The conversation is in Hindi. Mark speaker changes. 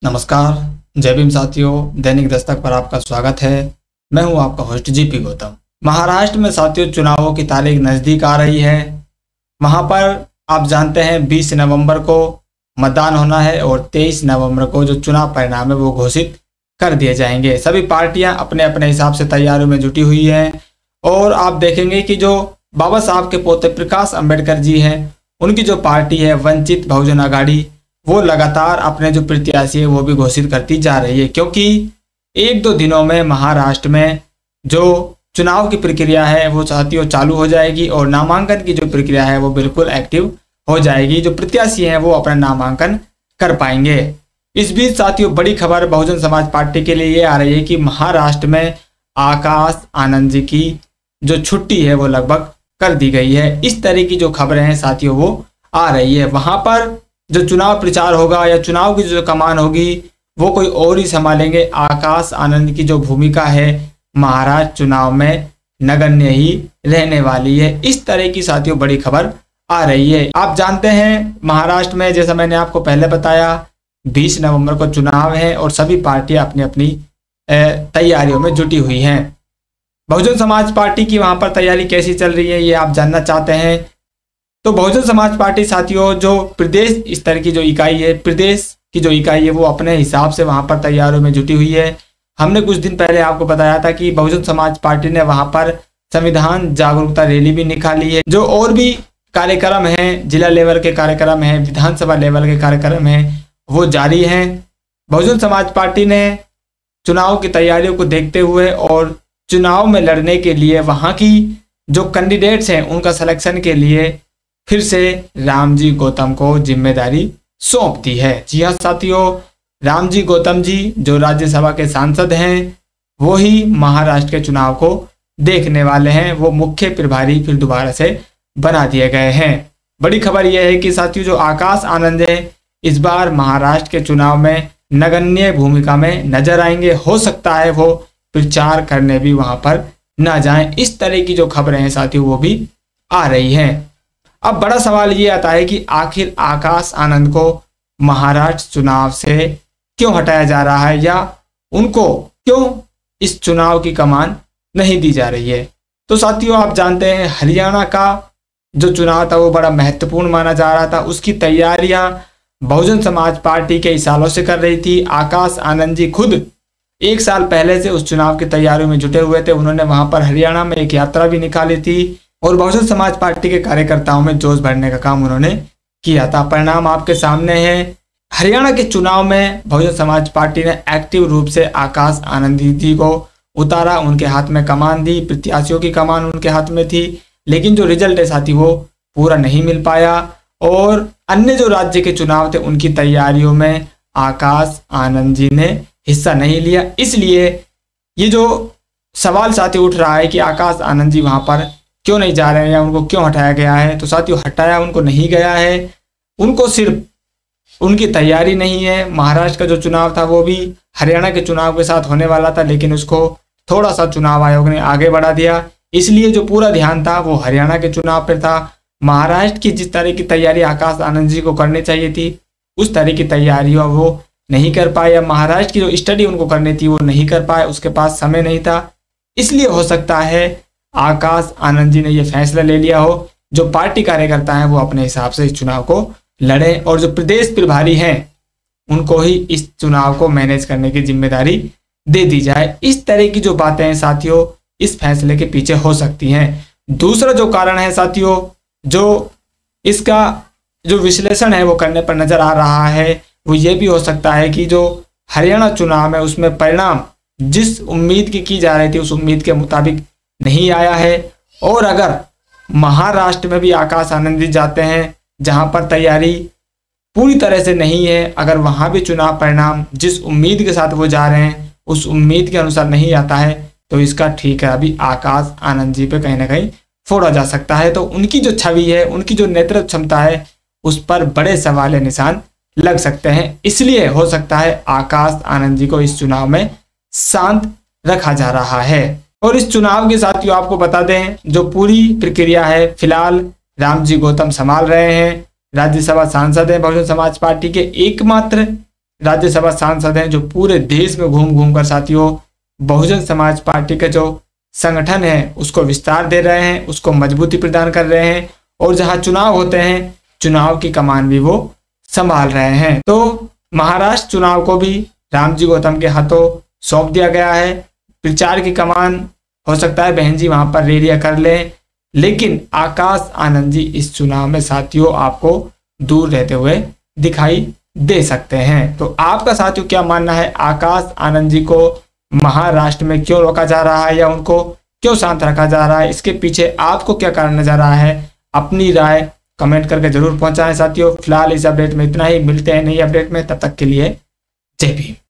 Speaker 1: नमस्कार, जय भीम साथियों। दैनिक दस्तक पर आपका स्वागत है। मैं हूं आपका होस्ट जीपी गौतम। महाराष्ट्र में साथियों चुनावों की तारीख नज़दीक आ रही है। वहां पर आप जानते हैं 20 नवंबर को मतदान होना है और 23 नवंबर को जो चुनाव परिणाम है वो घोषित कर दिए जाएंगे। सभी पार्टियां अपने अपने हिसाब से तैयारियों में जुटी हुई हैं और आप देखेंगे कि जो बाबा साहब के पोते प्रकाश अंबेडकर जी हैं, उनकी जो पार्टी है वंचित बहुजन आघाड़ी, वो लगातार अपने जो प्रत्याशी है वो भी घोषित करती जा रही है, क्योंकि एक दो दिनों में महाराष्ट्र में जो चुनाव की प्रक्रिया है वो साथियों चालू हो जाएगी और नामांकन की जो प्रक्रिया है वो बिल्कुल एक्टिव हो जाएगी। जो प्रत्याशी हैं वो अपना नामांकन कर पाएंगे। इस बीच साथियों बड़ी खबर बहुजन समाज पार्टी के लिए ये आ रही है कि महाराष्ट्र में आकाश आनंद जी की जो छुट्टी है वो लगभग कर दी गई है। इस तरह की जो खबरें हैं साथियों वो आ रही है। वहां पर जो चुनाव प्रचार होगा या चुनाव की जो कमान होगी वो कोई और ही संभालेंगे। आकाश आनंद की जो भूमिका है महाराष्ट्र चुनाव में नगण्य ही रहने वाली है। इस तरह की साथियों बड़ी खबर आ रही है। आप जानते हैं महाराष्ट्र में, जैसा मैंने आपको पहले बताया, 20 नवंबर को चुनाव है और सभी पार्टियां अपनी अपनी तैयारियों में जुटी हुई हैं। बहुजन समाज पार्टी की वहां पर तैयारी कैसी चल रही है ये आप जानना चाहते हैं तो बहुजन समाज पार्टी साथियों जो प्रदेश स्तर की जो इकाई है, प्रदेश की जो इकाई है वो अपने हिसाब से वहां पर तैयारियों में जुटी हुई है। हमने कुछ दिन पहले आपको बताया था कि बहुजन समाज पार्टी ने वहां पर संविधान जागरूकता रैली भी निकाली है। जो और भी कार्यक्रम हैं, जिला लेवल के कार्यक्रम हैं, विधानसभा लेवल के कार्यक्रम हैं, वो जारी हैं। बहुजन समाज पार्टी ने चुनाव की तैयारियों को देखते हुए और चुनाव में लड़ने के लिए वहां की जो कैंडिडेट्स हैं उनका सिलेक्शन के लिए फिर से रामजी गौतम को जिम्मेदारी सौंप दी है। जी हाँ साथियों, रामजी गौतम जी जो राज्यसभा के सांसद हैं वो ही महाराष्ट्र के चुनाव को देखने वाले हैं। वो मुख्य प्रभारी फिर दोबारा से बना दिए गए हैं। बड़ी खबर यह है कि साथियों जो आकाश आनंद है इस बार महाराष्ट्र के चुनाव में नगण्य भूमिका में नजर आएंगे। हो सकता है वो प्रचार करने भी वहां पर ना जाएं। इस तरह की जो खबरें हैं साथियों वो भी आ रही हैं। अब बड़ा सवाल ये आता है कि आखिर आकाश आनंद को महाराष्ट्र चुनाव से क्यों हटाया जा रहा है या उनको क्यों इस चुनाव की कमान नहीं दी जा रही है। तो साथियों आप जानते हैं हरियाणा का जो चुनाव था वो बड़ा महत्वपूर्ण माना जा रहा था। उसकी तैयारियां बहुजन समाज पार्टी कई सालों से कर रही थी। आकाश आनंद जी खुद 1 साल पहले से उस चुनाव की तैयारियों में जुटे हुए थे। उन्होंने वहां पर हरियाणा में एक यात्रा भी निकाली थी और बहुजन समाज पार्टी के कार्यकर्ताओं में जोश भरने का काम उन्होंने किया था। परिणाम आपके सामने है। हरियाणा के चुनाव में बहुजन समाज पार्टी ने एक्टिव रूप से आकाश आनंद जी को उतारा, उनके हाथ में कमान दी, प्रत्याशियों की कमान उनके हाथ में थी, लेकिन जो रिजल्ट है साथी वो पूरा नहीं मिल पाया और अन्य जो राज्य के चुनाव थे उनकी तैयारियों में आकाश आनंद जी ने हिस्सा नहीं लिया। इसलिए ये जो सवाल साथी उठ रहा है कि आकाश आनंद जी वहां पर क्यों नहीं जा रहे हैं या उनको क्यों हटाया गया है, तो साथियों हटाया उनको नहीं गया है, उनको सिर्फ उनकी तैयारी नहीं है। महाराष्ट्र का जो चुनाव था वो भी हरियाणा के चुनाव के साथ होने वाला था, लेकिन उसको थोड़ा सा चुनाव आयोग ने आगे बढ़ा दिया। इसलिए जो पूरा ध्यान था वो हरियाणा के चुनाव पर था। महाराष्ट्र की जिस तरह की तैयारी आकाश आनंद जी को करनी चाहिए थी उस तरह की तैयारियां वो नहीं कर पाए, या महाराष्ट्र की जो स्टडी उनको करनी थी वो नहीं कर पाए, उसके पास समय नहीं था। इसलिए हो सकता है आकाश आनंद जी ने यह फैसला ले लिया हो जो पार्टी कार्यकर्ता हैं वो अपने हिसाब से इस चुनाव को लड़ें और जो प्रदेश प्रभारी हैं उनको ही इस चुनाव को मैनेज करने की जिम्मेदारी दे दी जाए। इस तरह की जो बातें हैं साथियों इस फैसले के पीछे हो सकती हैं। दूसरा जो कारण है साथियों, जो इसका जो विश्लेषण है वो करने पर नजर आ रहा है वो ये भी हो सकता है कि जो हरियाणा चुनाव है उसमें परिणाम जिस उम्मीद की जा रही थी उस उम्मीद के मुताबिक नहीं आया है। और अगर महाराष्ट्र में भी आकाश आनंद जी जाते हैं जहां पर तैयारी पूरी तरह से नहीं है, अगर वहां भी चुनाव परिणाम जिस उम्मीद के साथ वो जा रहे हैं उस उम्मीद के अनुसार नहीं आता है तो इसका ठीक है अभी आकाश आनंद जी पे कहीं ना कहीं फोड़ा जा सकता है। तो उनकी जो छवि है, उनकी जो नेतृत्व क्षमता है उस पर बड़े सवाल निशान लग सकते हैं। इसलिए हो सकता है आकाश आनंद जी को इस चुनाव में शांत रखा जा रहा है। और इस चुनाव के साथियों आपको बता दें जो पूरी प्रक्रिया है फिलहाल रामजी गौतम संभाल रहे हैं। राज्यसभा सांसद हैं बहुजन समाज पार्टी के, एकमात्र राज्यसभा सांसद हैं जो पूरे देश में घूम घूम कर साथियों बहुजन समाज पार्टी के जो संगठन है उसको विस्तार दे रहे हैं, उसको मजबूती प्रदान कर रहे हैं, और जहां चुनाव होते हैं चुनाव की कमान भी वो संभाल रहे हैं। तो महाराष्ट्र चुनाव को भी रामजी गौतम के हाथों सौंप दिया गया है। प्रचार की कमान हो सकता है बहन जी वहां पर रैलियां कर लें, लेकिन आकाश आनंद जी इस चुनाव में साथियों आपको दूर रहते हुए दिखाई दे सकते हैं। तो आपका साथियों क्या मानना है, आकाश आनंद जी को महाराष्ट्र में क्यों रोका जा रहा है या उनको क्यों शांत रखा जा रहा है? इसके पीछे आपको क्या कारण नजर आ रहा है? अपनी राय कमेंट करके जरूर पहुंचाएं साथियों। फिलहाल इस अपडेट में इतना ही, मिलते हैं नई अपडेट में, तब तक के लिए जय भीम।